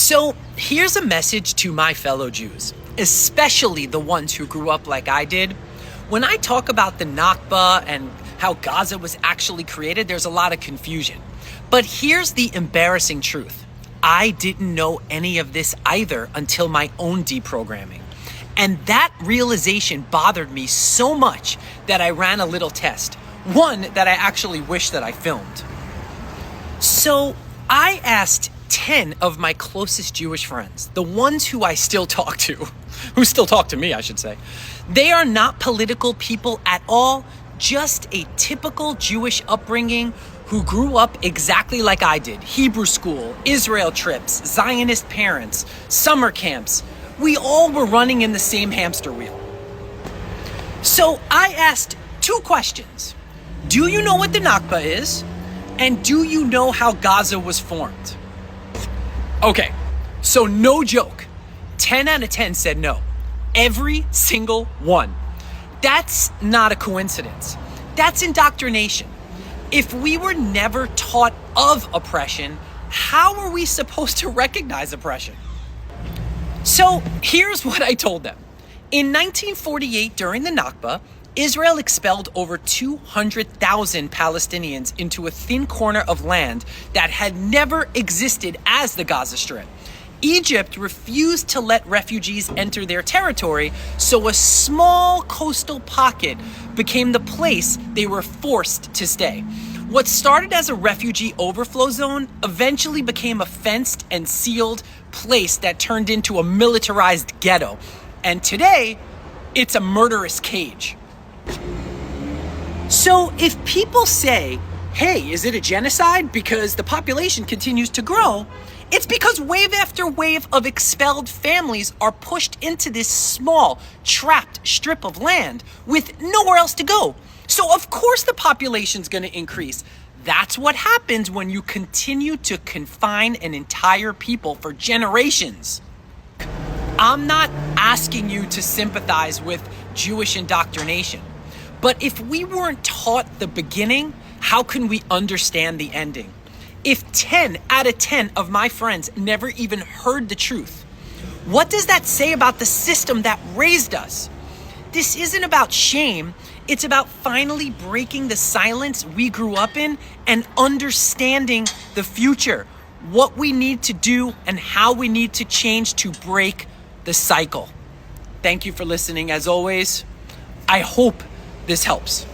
So here's a message to my fellow Jews, especially the ones who grew up like I did. When I talk about the Nakba and how Gaza was actually created, there's a lot of confusion. But here's the embarrassing truth. I didn't know any of this either until my own deprogramming. And that realization bothered me so much that I ran a little test. One that I actually wish that I filmed. So I asked 10 of my closest Jewish friends, the ones who I still talk to, who still talk to me, I should say. They are not political people at all, just a typical Jewish upbringing who grew up exactly like I did. Hebrew school, Israel trips, Zionist parents, summer camps. We all were running in the same hamster wheel. So I asked 2 questions. Do you know what the Nakba is? And do you know how Gaza was formed? Okay, so no joke. 10 out of 10 said no. Every single one. That's not a coincidence. That's indoctrination. If we were never taught of oppression, how are we supposed to recognize oppression? So here's what I told them. In 1948, during the Nakba, Israel expelled over 200,000 Palestinians into a thin corner of land that had never existed as the Gaza Strip. Egypt refused to let refugees enter their territory, so a small coastal pocket became the place they were forced to stay. What started as a refugee overflow zone eventually became a fenced and sealed place that turned into a militarized ghetto. And today, it's a murderous cage. So if people say, hey, is it a genocide because the population continues to grow? It's because wave after wave of expelled families are pushed into this small, trapped strip of land with nowhere else to go. So of course the population's going to increase. That's what happens when you continue to confine an entire people for generations. I'm not asking you to sympathize with Jewish indoctrination. But if we weren't taught the beginning, how can we understand the ending? If 10 out of 10 of my friends never even heard the truth, what does that say about the system that raised us? This isn't about shame. It's about finally breaking the silence we grew up in and understanding the future, what we need to do and how we need to change to break the cycle. Thank you for listening. As always, I hope this helps.